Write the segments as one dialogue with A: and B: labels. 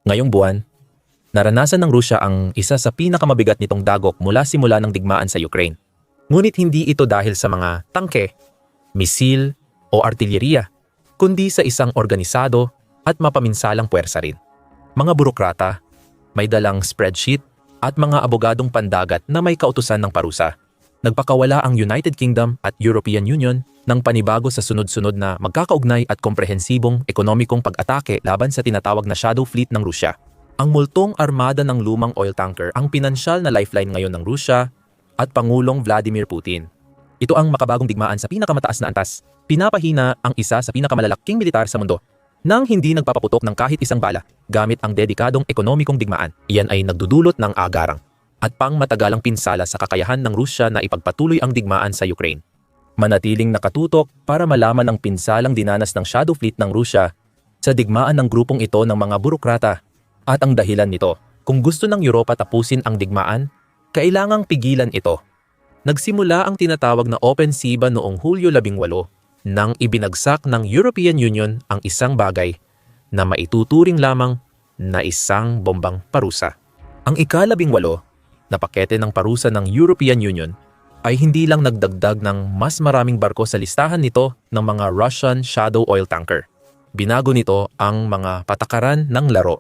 A: Ngayong buwan, naranasan ng Rusya ang isa sa pinakamabigat nitong dagok mula simula ng digmaan sa Ukraine. Ngunit hindi ito dahil sa mga tangke, misil o artilyeriya, kundi sa isang organisado at mapaminsalang puwersa rin. Mga burokrata, may dalang spreadsheet at mga abogadong pandagat na may kautusan ng parusa. Nagpakawala ang United Kingdom at European Union ng panibago sa sunod-sunod na magkakaugnay at komprehensibong ekonomikong pag-atake laban sa tinatawag na Shadow Fleet ng Rusya. Ang multong armada ng lumang oil tanker ang pinansyal na lifeline ngayon ng Rusya at Pangulong Vladimir Putin. Ito ang makabagong digmaan sa pinakamataas na antas. Pinapahina ang isa sa pinakamalalaking militar sa mundo nang hindi nagpapaputok ng kahit isang bala gamit ang dedikadong ekonomikong digmaan. Iyan ay nagdudulot ng agarang at pangmatagalang pinsala sa kakayahan ng Rusya na ipagpatuloy ang digmaan sa Ukraine. Manatiling nakatutok para malaman ang pinsalang dinanas ng Shadow Fleet ng Rusya sa digmaan ng grupong ito ng mga burokrata at ang dahilan nito. Kung gusto ng Europa tapusin ang digmaan, kailangang pigilan ito. Nagsimula ang tinatawag na opensiba noong Hulyo 18 nang ibinagsak ng European Union ang isang bagay na maituturing lamang na isang bombang parusa. Ang ika-18 na pakete ng parusa ng European Union ay hindi lang nagdagdag ng mas maraming barko sa listahan nito ng mga Russian shadow oil tanker. Binago nito ang mga patakaran ng laro.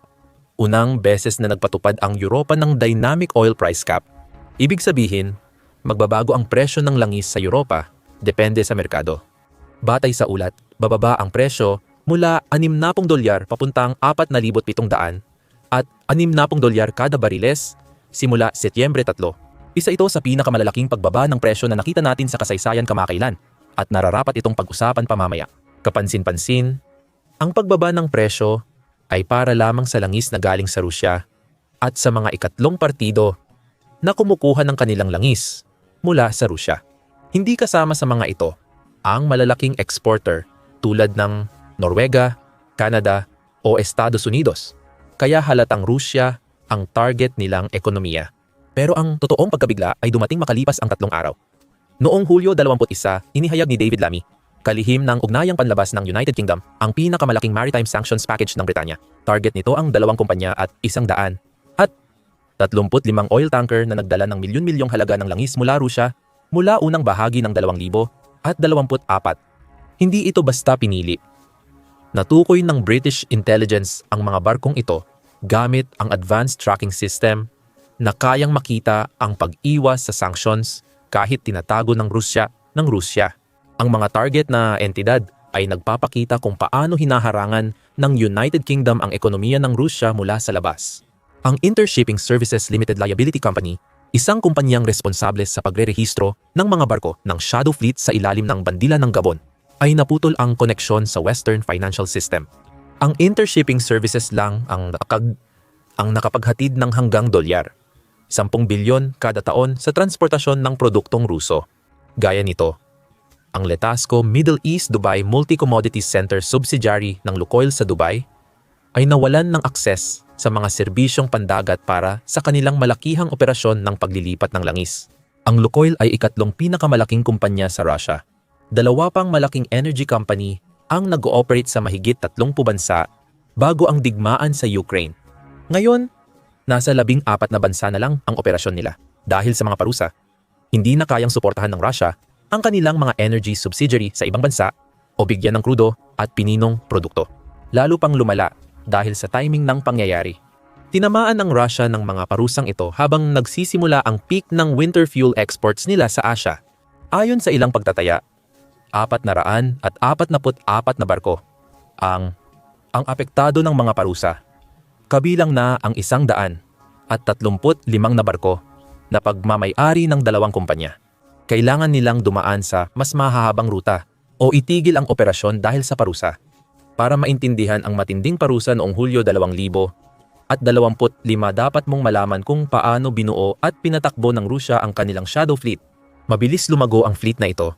A: Unang beses na nagpatupad ang Europa ng dynamic oil price cap. Ibig sabihin, magbabago ang presyo ng langis sa Europa depende sa merkado. Batay sa ulat, bababa ang presyo mula $60 papuntang $4,700 at $60 kada bariles simula Setyembre 3. Isa ito sa pinakamalalaking pagbaba ng presyo na nakita natin sa kasaysayan kamakailan at nararapat itong pag-usapan pamamaya. Kapansin-pansin, ang pagbaba ng presyo ay para lamang sa langis na galing sa Rusya at sa mga ikatlong partido na kumukuha ng kanilang langis mula sa Rusya. Hindi kasama sa mga ito ang malalaking exporter tulad ng Norwega, Canada o Estados Unidos. Kaya halatang Rusya ang target nilang ekonomiya. Pero ang totoong pagkabigla ay dumating makalipas ang 3 araw. Noong Hulyo 21, inihayag ni David Lammy, kalihim ng ugnayang panlabas ng United Kingdom, ang pinakamalaking maritime sanctions package ng Britanya. Target nito ang 2 kumpanya at 100 at 35 oil tanker na nagdala ng milyon-milyong halaga ng langis mula Rusya mula unang bahagi ng 2024. Hindi ito basta pinili. Natukoy ng British intelligence ang mga barkong ito gamit ang advanced tracking system na kayang makita ang pag-iwas sa sanctions kahit tinatago ng Rusya. Ang mga target na entidad ay nagpapakita kung paano hinaharangan ng United Kingdom ang ekonomiya ng Rusya mula sa labas. Ang Intershipping Services Limited Liability Company, isang kumpanyang responsable sa pagrerehistro ng mga barko ng Shadow Fleet sa ilalim ng bandila ng Gabon, ay naputol ang koneksyon sa Western financial system. Ang Intershipping Services lang ang nakapaghatid ng hanggang $10, 10 bilyon kada taon sa transportasyon ng produktong Ruso. Gaya nito, ang Letasco Middle East Dubai Multi-Commodities Center subsidiary ng Lukoil sa Dubai ay nawalan ng akses sa mga serbisyong pandagat para sa kanilang malakihang operasyon ng paglilipat ng langis. Ang Lukoil ay ikatlong pinakamalaking kumpanya sa Russia. 2 pang malaking energy company ang nag-ooperate sa mahigit 30 bansa bago ang digmaan sa Ukraine. Ngayon, nasa 14 na bansa na lang ang operasyon nila dahil sa mga parusa. Hindi na kayang suportahan ng Russia ang kanilang mga energy subsidiary sa ibang bansa o bigyan ng krudo at pininong produkto. Lalo pang lumala dahil sa timing ng pangyayari. Tinamaan ng Russia ng mga parusang ito habang nagsisimula ang peak ng winter fuel exports nila sa Asia. Ayon sa ilang pagtataya, 444 na barko ang apektado ng mga parusa. Kabilang na ang 135 na barko na pagmamay-ari ng 2 kumpanya. Kailangan nilang dumaan sa mas mahahabang ruta o itigil ang operasyon dahil sa parusa. Para maintindihan ang matinding parusa noong Hulyo 2025, dapat mong malaman kung paano binuo at pinatakbo ng Rusya ang kanilang Shadow Fleet. Mabilis lumago ang fleet na ito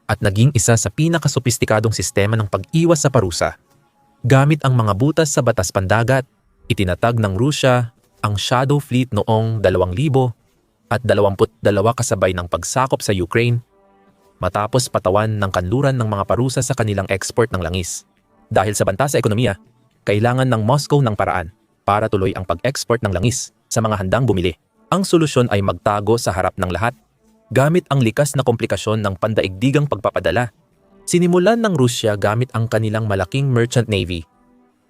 A: at naging isa sa pinakasopistikadong sistema ng pag-iwas sa parusa. Gamit ang mga butas sa batas pandagat, itinatag ng Rusya ang Shadow Fleet noong 2022 kasabay ng pagsakop sa Ukraine matapos patawan ng kanluran ng mga parusa sa kanilang export ng langis. Dahil sa banta sa ekonomiya, kailangan ng Moscow ng paraan para tuloy ang pag-export ng langis sa mga handang bumili. Ang solusyon ay magtago sa harap ng lahat, gamit ang likas na komplikasyon ng pandaigdigang pagpapadala. Sinimulan ng Rusya gamit ang kanilang malaking merchant navy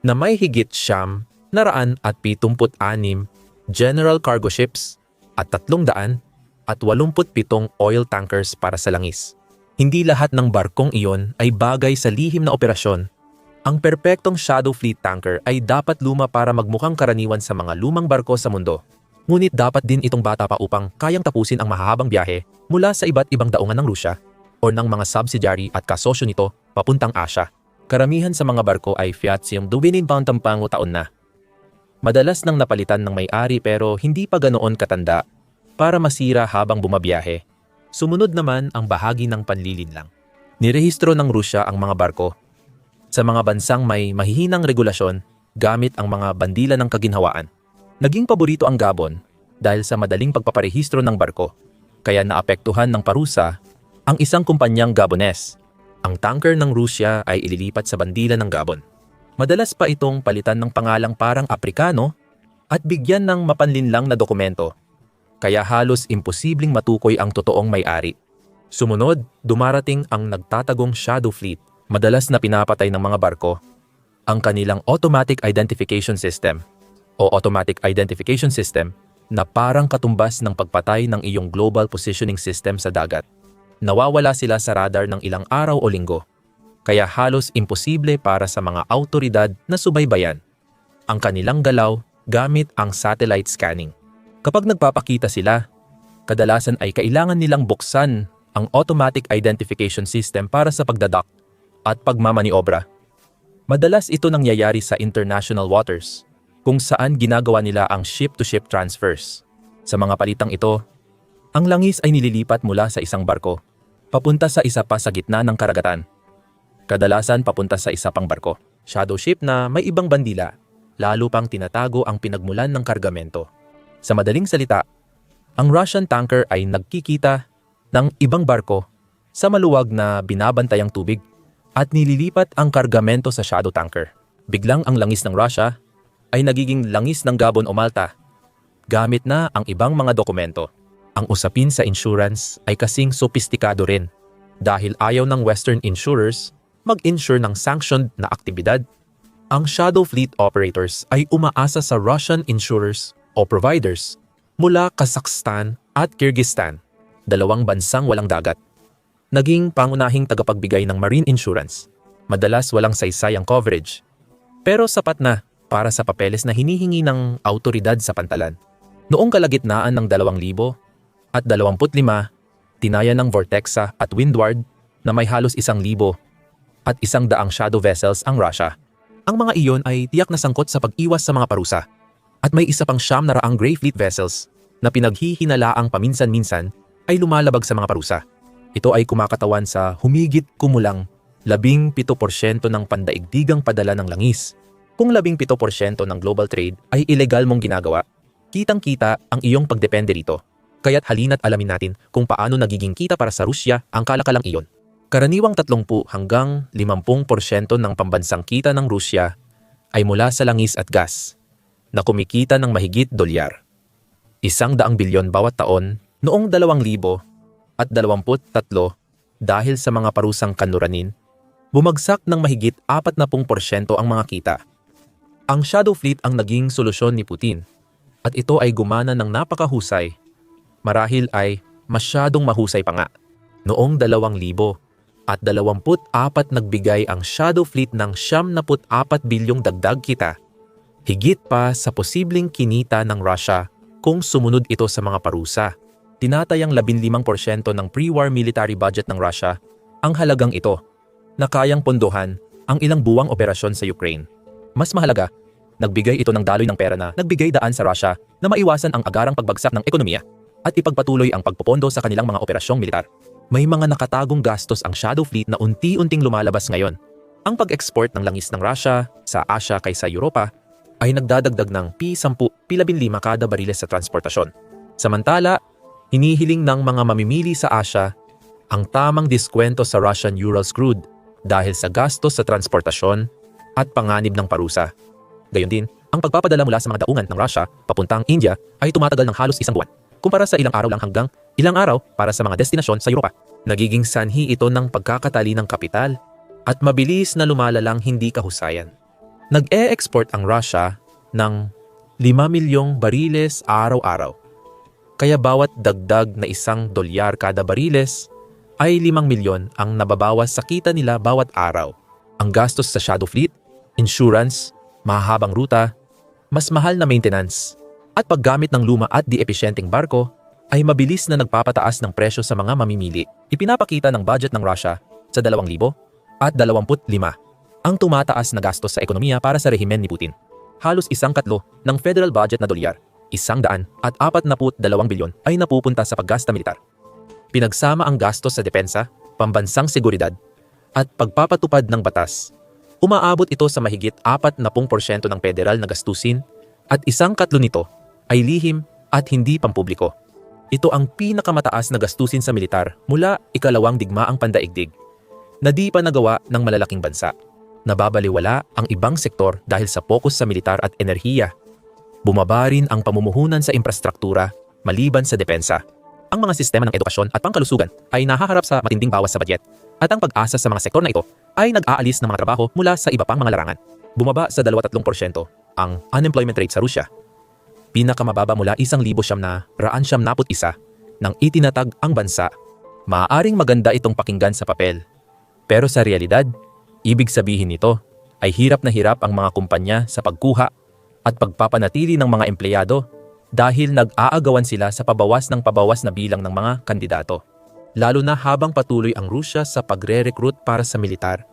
A: na may higit 976 general cargo ships at 387 oil tankers para sa langis. Hindi lahat ng barkong iyon ay bagay sa lihim na operasyon. Ang perpektong Shadow Fleet tanker ay dapat luma para magmukhang karaniwan sa mga lumang barko sa mundo. Ngunit dapat din itong bata pa upang kayang tapusin ang mahahabang biyahe mula sa iba't ibang daungan ng Rusya o ng mga subsidiary at kasosyo nito papuntang Asya. Karamihan sa mga barko ay Fiat-Sim Duwinin taon na. Madalas nang napalitan ng may-ari pero hindi pa ganoon katanda para masira habang bumabiyahe. Sumunod naman ang bahagi ng panlilinlang. Nirehistro ng Rusya ang mga barko sa mga bansang may mahihinang regulasyon gamit ang mga bandila ng kaginhawaan. Naging paborito ang Gabon dahil sa madaling pagpaparehistro ng barko, kaya naapektuhan ng parusa ang isang kumpanyang Gabonese. Ang tanker ng Rusya ay ililipat sa bandila ng Gabon. Madalas pa itong palitan ng pangalang parang Aprikano at bigyan ng mapanlinlang na dokumento, kaya halos imposibleng matukoy ang totoong may-ari. Sumunod, dumarating ang nagtatagong Shadow Fleet, madalas na pinapatay ng mga barko, ang kanilang Automatic Identification System o Automatic Identification System na parang katumbas ng pagpatay ng iyong Global Positioning System sa dagat. Nawawala sila sa radar ng ilang araw o linggo, kaya halos imposible para sa mga awtoridad na subaybayan ang kanilang galaw gamit ang satellite scanning. Kapag nagpapakita sila, kadalasan ay kailangan nilang buksan ang Automatic Identification System para sa pagdadak at pagmamaniobra. Madalas ito nangyayari sa international waters, kung saan ginagawa nila ang ship-to-ship transfers. Sa mga palitang ito, ang langis ay nililipat mula sa isang barko, papunta sa isa pa sa gitna ng karagatan. Kadalasan papunta sa isa pang barko, shadow ship na may ibang bandila, lalo pang tinatago ang pinagmulan ng kargamento. Sa madaling salita, ang Russian tanker ay nagkikita ng ibang barko sa maluwag na binabantayang tubig at nililipat ang kargamento sa shadow tanker. Biglang ang langis ng Russia ay nagiging langis ng Gabon o Malta, gamit na ang ibang mga dokumento. Ang usapin sa insurance ay kasing sopistikado rin dahil ayaw ng Western insurers mag-insure ng sanctioned na aktibidad. Ang Shadow Fleet operators ay umaasa sa Russian insurers o providers mula Kazakhstan at Kyrgyzstan, dalawang bansang walang dagat. Naging pangunahing tagapagbigay ng marine insurance. Madalas walang saysay ang coverage, pero sapat na para sa papeles na hinihingi ng awtoridad sa pantalan. Noong kalagitnaan ng 2025, tinaya ng Vortexa at Windward na may halos 1,000 at 100 shadow vessels ang Russia. Ang mga iyon ay tiyak na sangkot sa pag-iwas sa mga parusa. At may isa pang 900 Grey Fleet vessels na pinaghihinalaang paminsan-minsan ay lumalabag sa mga parusa. Ito ay kumakatawan sa humigit kumulang 17% ng pandaigdigang padala ng langis. Kung 17% ng global trade ay ilegal mong ginagawa, kitang-kita ang iyong pagdepende rito. Kaya't halina't alamin natin kung paano nagiging kita para sa Rusya ang kalakalang iyon. Karaniwang 30 hanggang 50% ng pambansang kita ng Rusya ay mula sa langis at gas, na kumikita ng mahigit $100 bilyon bawat taon noong 2023 dahil sa mga parusang kanluranin, bumagsak ng mahigit 40% ang mga kita. Ang Shadow Fleet ang naging solusyon ni Putin at ito ay gumana ng napakahusay. Marahil ay masyadong mahusay pa nga. Noong 2024 nagbigay ang Shadow Fleet ng 74 bilyong dagdag kita, higit pa sa posibleng kinita ng Russia kung sumunod ito sa mga parusa. Tinatayang 15% ng pre-war military budget ng Russia ang halagang ito, na kayang pondohan ang ilang buwang operasyon sa Ukraine. Mas mahalaga, nagbigay ito ng daloy ng pera na nagbigay daan sa Russia na maiwasan ang agarang pagbagsak ng ekonomiya at ipagpatuloy ang pagpopondo sa kanilang mga operasyong militar. May mga nakatagong gastos ang Shadow Fleet na unti-unting lumalabas ngayon. Ang pag-export ng langis ng Russia sa Asya kaysa Europa ay nagdadagdag ng P10, P15 kada bariles sa transportasyon. Samantala, hinihiling ng mga mamimili sa Asya ang tamang diskwento sa Russian Urals crude dahil sa gastos sa transportasyon at panganib ng parusa. Gayon din, Ang pagpapadala mula sa mga daungan ng Russia papuntang India ay tumatagal ng halos isang buwan, kumpara sa ilang araw lang hanggang ilang araw para sa mga destinasyon sa Europa. Nagiging sanhi ito ng pagkakatali ng kapital at mabilis na lumalalang hindi kahusayan. Nag-e-export ang Russia ng 5 milyong bariles araw-araw. Kaya bawat dagdag na $1 kada bariles ay 5 milyon ang nababawas sa kita nila bawat araw. Ang gastos sa shadow fleet, insurance, mahahabang ruta, mas mahal na maintenance, at paggamit ng luma at di-epesyenteng barko ay mabilis na nagpapataas ng presyo sa mga mamimili. Ipinapakita ng budget ng Russia sa 2025 ang tumataas na gastos sa ekonomiya para sa rehimen ni Putin. Halos 1/4 ng federal budget na dolyar, 142 bilyon ay napupunta sa paggasta militar. Pinagsama ang gastos sa depensa, pambansang seguridad, at pagpapatupad ng batas. Umaabot ito sa mahigit 40% ng federal na gastusin at 1/4 nito ay lihim at hindi pampubliko. Ito ang pinakamataas na gastusin sa militar mula ikalawang digmaang pandaigdig na di pa nagawa ng malalaking bansa. Nababaliwala ang ibang sektor dahil sa pokus sa militar at enerhiya. Bumaba rin ang pamumuhunan sa infrastruktura maliban sa depensa. Ang mga sistema ng edukasyon at pangkalusugan ay nahaharap sa matinding bawas sa budget at ang pag-asa sa mga sektor na ito ay nag-aalis ng mga trabaho mula sa iba pang mga larangan. Bumaba sa 23% ang unemployment rate sa Rusya. Pinakamababa mula 1,991 nang itinatag ang bansa. Maaaring maganda itong pakinggan sa papel. Pero sa realidad, ibig sabihin nito ay hirap na hirap ang mga kumpanya sa pagkuha at pagpapanatili ng mga empleyado dahil nag-aagawan sila sa pabawas na bilang ng mga kandidato. Lalo na habang patuloy ang Rusya sa pagre-recruit para sa militar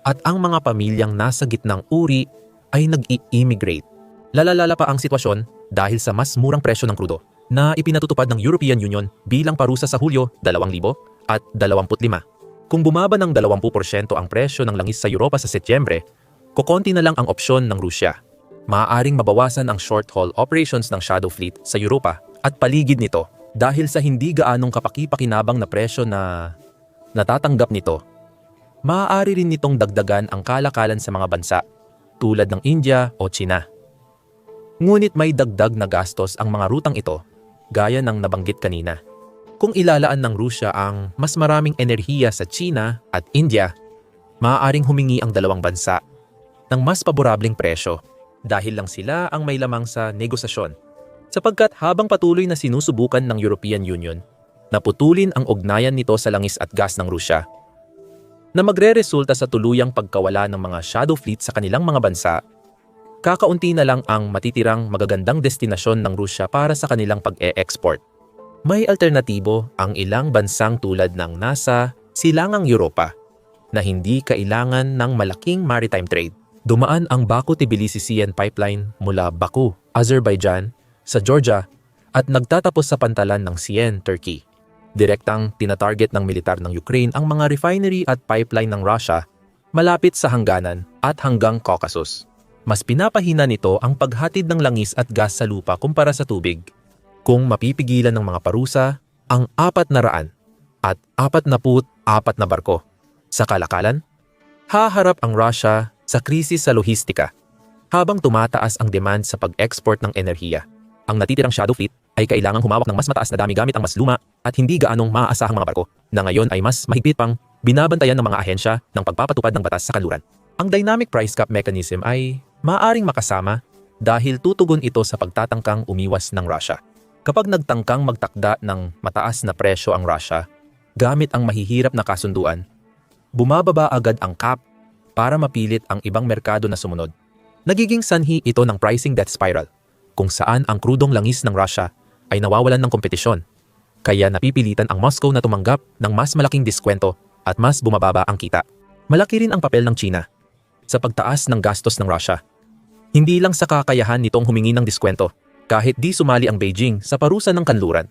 A: at ang mga pamilyang nasa gitnang uri ay nag-i-immigrate. Lalalala pa ang sitwasyon dahil sa mas murang presyo ng krudo na ipinatutupad ng European Union bilang parusa sa Hulyo 2025. Kung bumaba ng 20% ang presyo ng langis sa Europa sa Setyembre, kukonti na lang ang opsyon ng Rusya. Maaaring mabawasan ang short-haul operations ng Shadow Fleet sa Europa at paligid nito dahil sa hindi gaanong kapaki-pakinabang na presyo na natatanggap nito. Maaari rin nitong dagdagan ang kalakalan sa mga bansa tulad ng India o China. Ngunit may dagdag na gastos ang mga rutang ito gaya ng nabanggit kanina. Kung ilalaan ng Rusya ang mas maraming enerhiya sa China at India, maaaring humingi ang dalawang bansa ng mas paborableng presyo dahil lang sila ang may lamang sa negosasyon. Sapagkat habang patuloy na sinusubukan ng European Union na putulin ang ugnayan nito sa langis at gas ng Rusya, na magre-resulta sa tuluyang pagkawala ng mga shadow fleet sa kanilang mga bansa, kakaunti na lang ang matitirang magagandang destinasyon ng Rusya para sa kanilang pag-e-export. May alternatibo ang ilang bansang tulad ng nasa silangang Europa na hindi kailangan ng malaking maritime trade. Dumaan ang Baku-Tbilisi-Sian pipeline mula Baku, Azerbaijan, sa Georgia at nagtatapos sa pantalan ng Siena, Turkey. Direktang tinatarget ng militar ng Ukraine ang mga refinery at pipeline ng Russia malapit sa hangganan at hanggang Caucasus. Mas pinapahina nito ang paghatid ng langis at gas sa lupa kumpara sa tubig. Kung mapipigilan ng mga parusa ang 400 at 44 na barko sa kalakalan, haharap ang Russia sa krisis sa lohistika habang tumataas ang demand sa pag-export ng enerhiya. Ang natitirang shadow fleet ay kailangang humawak ng mas mataas na dami gamit ang mas luma at hindi gaanong maaasahang mga barko na ngayon ay mas mahigpit pang binabantayan ng mga ahensya ng pagpapatupad ng batas sa kanluran. Ang dynamic price cap mechanism ay maaaring makasama dahil tutugon ito sa pagtatangkang umiwas ng Russia. Kapag nagtangkang magtakda ng mataas na presyo ang Russia gamit ang mahihirap na kasunduan, bumababa agad ang cap para mapilit ang ibang merkado na sumunod. Nagiging sanhi ito ng pricing death spiral, kung saan ang krudong langis ng Russia ay nawawalan ng kompetisyon, kaya napipilitan ang Moscow na tumanggap ng mas malaking diskwento at mas bumababa ang kita. Malaki rin ang papel ng China sa pagtaas ng gastos ng Russia. Hindi lang sa kakayahan nitong humingi ng diskwento, kahit di sumali ang Beijing sa parusa ng kanluran.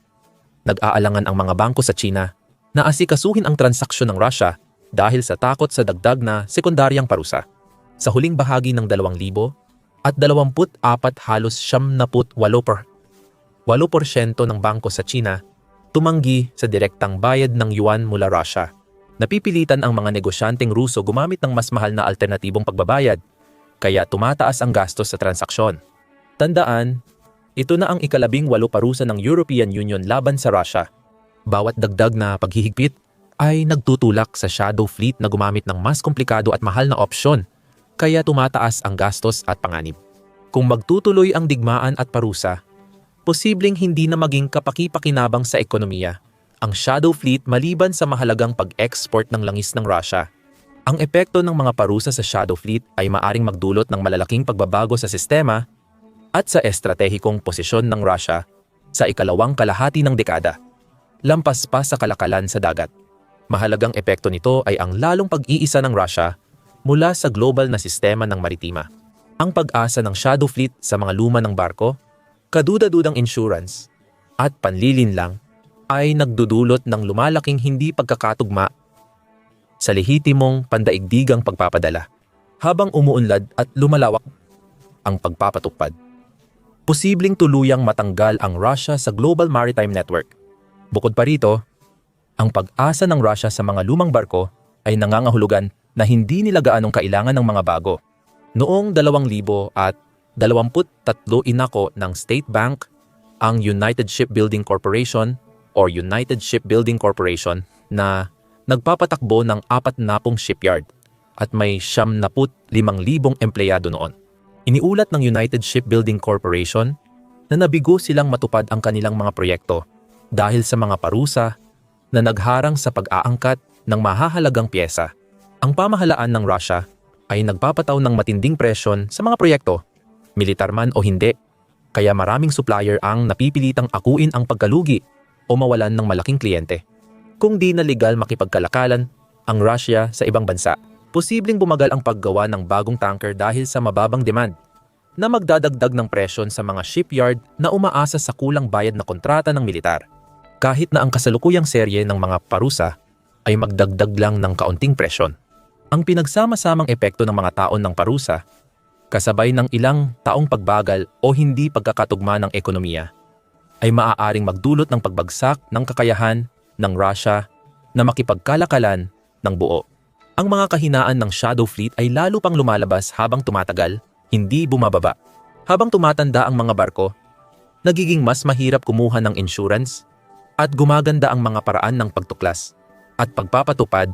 A: Nag-aalangan ang mga bangko sa China na asikasuhin ang transaksyon ng Russia dahil sa takot sa dagdag na sekundaryang parusa. Sa huling bahagi ng 2024 halos 78% ng bangko sa China tumanggi sa direktang bayad ng yuan mula Russia. Napipilitan ang mga negosyanteng Ruso gumamit ng mas mahal na alternatibong pagbabayad, kaya tumataas ang gastos sa transaksyon. Tandaan, ito na ang ika-18 parusa ng European Union laban sa Russia. Bawat dagdag na paghihigpit ay nagtutulak sa shadow fleet na gumamit ng mas komplikado at mahal na opsyon, kaya tumataas ang gastos at panganib. Kung magtutuloy ang digmaan at parusa, posibleng hindi na maging kapaki-pakinabang sa ekonomiya ang shadow fleet maliban sa mahalagang pag-export ng langis ng Russia. Ang epekto ng mga parusa sa shadow fleet ay maaring magdulot ng malalaking pagbabago sa sistema at sa estratehikong posisyon ng Russia sa ikalawang kalahati ng dekada, lampas pa sa kalakalan sa dagat. Mahalagang epekto nito ay ang lalong pag-iisa ng Russia mula sa global na sistema ng maritima. Ang pag-asa ng shadow fleet sa mga luma ng barko, kaduda-dudang insurance, at panlilinlang ay nagdudulot ng lumalaking hindi pagkakatugma sa lehitimong pandaigdigang pagpapadala. Habang umuunlad at lumalawak ang pagpapatupad, posibleng tuluyang matanggal ang Russia sa Global Maritime Network. Bukod pa rito, ang pag-asa ng Russia sa mga lumang barko ay nangangahulugan na hindi nila gaanong kailangan ng mga bago. Noong 2023 inako ng State Bank ang United Shipbuilding Corporation or United Shipbuilding Corporation na nagpapatakbo ng 40 shipyard at may 75,000 empleyado noon. Iniulat ng United Shipbuilding Corporation na nabigo silang matupad ang kanilang mga proyekto dahil sa mga parusa na nagharang sa pag-aangkat ng mahahalagang pyesa. Ang pamahalaan ng Russia ay nagpapataw ng matinding presyon sa mga proyekto, militar man o hindi, kaya maraming supplier ang napipilitang akuin ang pagkalugi o mawalan ng malaking kliyente. Kung di na legal makipagkalakalan ang Russia sa ibang bansa, posibleng bumagal ang paggawa ng bagong tanker dahil sa mababang demand na magdadagdag ng presyon sa mga shipyard na umaasa sa kulang bayad na kontrata ng militar. Kahit na ang kasalukuyang serye ng mga parusa ay magdagdag lang ng kaunting presyon. Ang pinagsama-samang epekto ng mga taon ng parusa, kasabay ng ilang taong pagbagal o hindi pagkakatugma ng ekonomiya, ay maaaring magdulot ng pagbagsak ng kakayahan ng Russia na makipagkalakalan ng buo. Ang mga kahinaan ng shadow fleet ay lalo pang lumalabas habang tumatagal, hindi bumababa. Habang tumatanda ang mga barko, nagiging mas mahirap kumuha ng insurance at gumaganda ang mga paraan ng pagtuklas at pagpapatupad.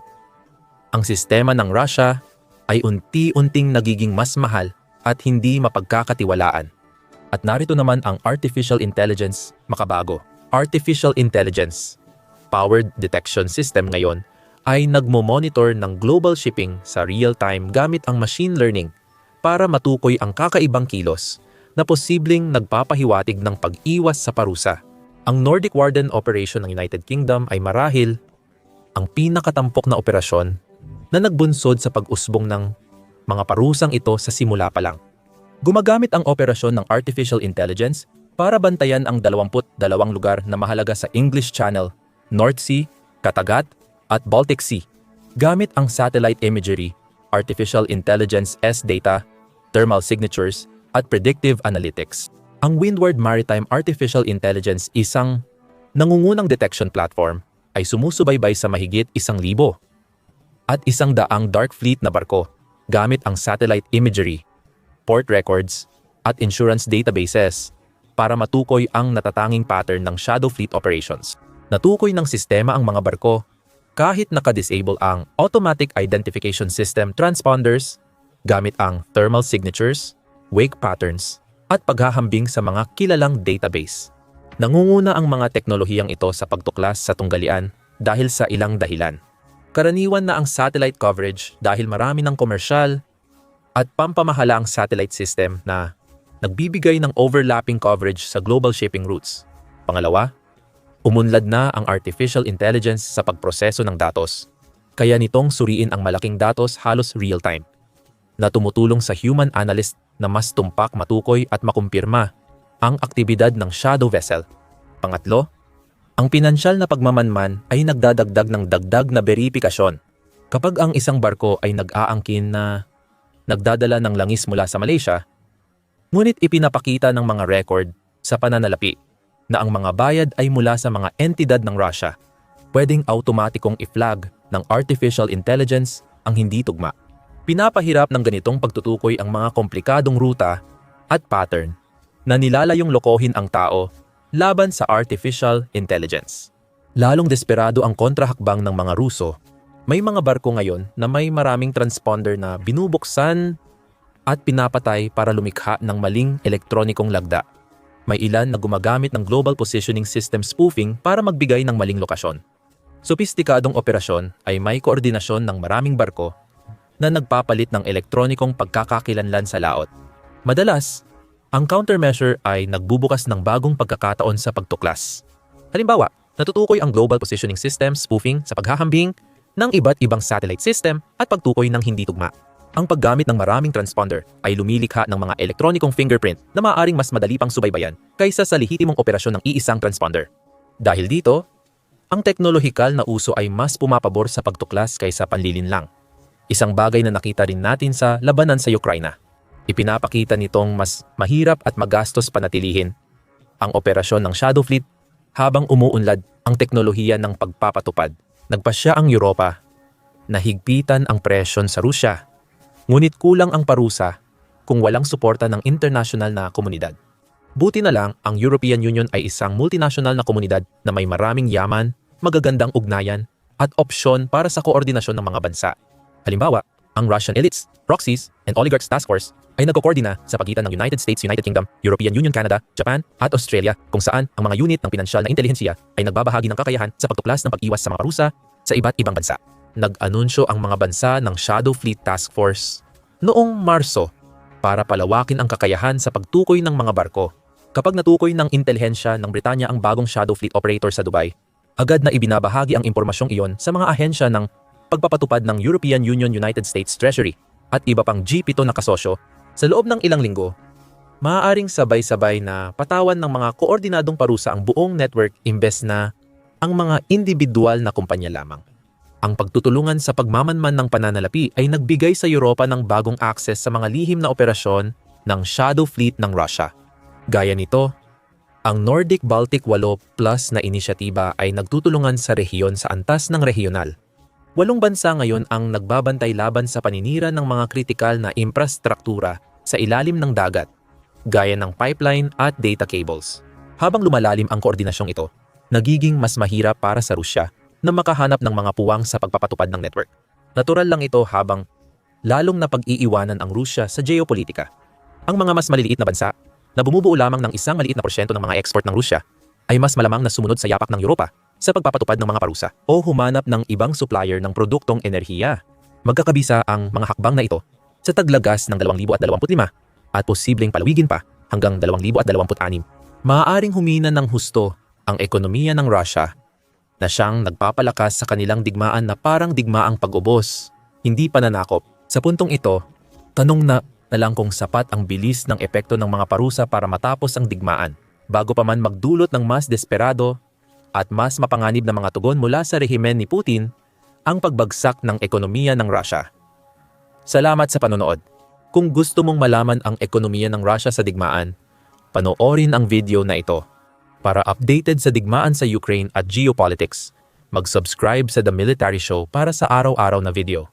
A: Ang sistema ng Russia ay unti-unting nagiging mas mahal at hindi mapagkakatiwalaan. At narito naman ang artificial intelligence makabago. Artificial intelligence powered detection system ngayon ay nagmo-monitor ng global shipping sa real-time gamit ang machine learning para matukoy ang kakaibang kilos na posibleng nagpapahiwatig ng pag-iwas sa parusa. Ang Nordic Warden Operation ng United Kingdom ay marahil ang pinakatampok na operasyon na nagbunsod sa pag-usbong ng mga parusang ito sa simula pa lang. Gumagamit ang operasyon ng artificial intelligence para bantayan ang 22 lugar na mahalaga sa English Channel, North Sea, Kattegat at Baltic Sea. Gamit ang satellite imagery, artificial intelligence data, thermal signatures at predictive analytics. Ang Windward Maritime Artificial Intelligence, isang nangungunang detection platform, ay sumusubaybay sa mahigit 1,000 at 100 dark fleet na barko gamit ang satellite imagery, port records, at insurance databases para matukoy ang natatanging pattern ng shadow fleet operations. Natukoy ng sistema ang mga barko kahit naka-disable ang automatic identification system transponders gamit ang thermal signatures, wake patterns, at paghahambing sa mga kilalang database. Nangunguna ang mga teknolohiyang ito sa pagtuklas sa tunggalian dahil sa ilang dahilan. Karaniwan na ang satellite coverage dahil marami ng komersyal at pampamahalaang satellite system na nagbibigay ng overlapping coverage sa global shipping routes. Pangalawa, umunlad na ang artificial intelligence sa pagproseso ng datos. Kaya nitong suriin ang malaking datos halos real-time, na tumutulong sa human analyst na mas tumpak matukoy at makumpirma ang aktibidad ng shadow vessel. Pangatlo, ang pinansyal na pagmamanman ay nagdadagdag ng dagdag na beripikasyon. Kapag ang isang barko ay nag-aangkin na nagdadala ng langis mula sa Malaysia, ngunit ipinapakita ng mga record sa pananalapi na ang mga bayad ay mula sa mga entidad ng Russia, pwedeng automatikong i-flag ng artificial intelligence ang hindi tugma. Pinapahirap ng ganitong pagtutukoy ang mga komplikadong ruta at pattern na nilalayong lokohin ang tao laban sa artificial intelligence. Lalong desperado ang kontrahakbang ng mga Ruso. May mga barko ngayon na may maraming transponder na binubuksan at pinapatay para lumikha ng maling elektronikong lagda. May ilan na gumagamit ng Global Positioning System spoofing para magbigay ng maling lokasyon. Sopistikadong operasyon ay may koordinasyon ng maraming barko na nagpapalit ng elektronikong pagkakakilanlan sa laot. Madalas, ang countermeasure ay nagbubukas ng bagong pagkakataon sa pagtuklas. Halimbawa, natutukoy ang Global Positioning System spoofing sa paghahambing ng iba't ibang satellite system at pagtukoy ng hindi tugma. Ang paggamit ng maraming transponder ay lumilikha ng mga elektronikong fingerprint na maaaring mas madali pang subaybayan kaysa sa lehitimong operasyon ng iisang transponder. Dahil dito, ang teknolohikal na uso ay mas pumapabor sa pagtuklas kaysa panlilinlang. Isang bagay na nakita rin natin sa labanan sa Ukraina. Ipinapakita nitong mas mahirap at magastos panatilihin ang operasyon ng Shadow Fleet habang umuunlad ang teknolohiya ng pagpapatupad. Nagpasya ang Europa na higpitan ang presyon sa Rusya, ngunit kulang ang parusa kung walang suporta ng internasyonal na komunidad. Buti na lang ang European Union ay isang multinational na komunidad na may maraming yaman, magagandang ugnayan at opsyon para sa koordinasyon ng mga bansa. Halimbawa, ang Russian elites, proxies, and oligarchs task force ay nagkokoordina sa pagitan ng United States, United Kingdom, European Union, Canada, Japan, at Australia kung saan ang mga unit ng pinansyal na intelihensiya ay nagbabahagi ng kakayahan sa pagtuklas ng pag-iwas sa mga parusa sa iba't ibang bansa. Nag-anunsyo ang mga bansa ng Shadow Fleet Task Force noong Marso para palawakin ang kakayahan sa pagtukoy ng mga barko. Kapag natukoy ng intelihensya ng Britanya ang bagong Shadow Fleet operator sa Dubai, agad na ibinabahagi ang impormasyong iyon sa mga ahensya ng pagpapatupad ng European Union, United States Treasury at iba pang G7 na kasosyo. Sa loob ng ilang linggo, maaaring sabay-sabay na patawan ng mga koordinadong parusa ang buong network imbes na ang mga individual na kumpanya lamang. Ang pagtutulungan sa pagmamanman ng pananalapi ay nagbigay sa Europa ng bagong access sa mga lihim na operasyon ng Shadow Fleet ng Russia. Gaya nito, ang Nordic Baltic 8 Plus na inisyatiba ay nagtutulungan sa rehiyon sa antas ng regional. 8 bansa ngayon ang nagbabantay laban sa paninira ng mga kritikal na infrastruktura sa ilalim ng dagat, gaya ng pipeline at data cables. Habang lumalalim ang koordinasyong ito, nagiging mas mahirap para sa Rusya na makahanap ng mga puwang sa pagpapatupad ng network. Natural lang ito habang lalong napag-iiwanan ang Rusya sa geopolitika. Ang mga mas maliliit na bansa na bumubuo lamang ng isang maliit na porsyento ng mga export ng Rusya ay mas malamang na sumunod sa yapak ng Europa sa pagpapatupad ng mga parusa o humanap ng ibang supplier ng produktong enerhiya. Magkakabisa ang mga hakbang na ito sa taglagas ng 2025 at posibleng palawigin pa hanggang 2026. Maaaring humina ng husto ang ekonomiya ng Russia na siyang nagpapalakas sa kanilang digmaan na parang digmaang pag-ubos, hindi pananakop. Sa puntong ito, tanong na lang kung sapat ang bilis ng epekto ng mga parusa para matapos ang digmaan bago pa man magdulot ng mas desperado at mas mapanganib na mga tugon mula sa rehimen ni Putin ang pagbagsak ng ekonomiya ng Russia. Salamat sa panonood. Kung gusto mong malaman ang ekonomiya ng Russia sa digmaan, panoorin ang video na ito. Para updated sa digmaan sa Ukraine at geopolitics, mag-subscribe sa The Military Show para sa araw-araw na video.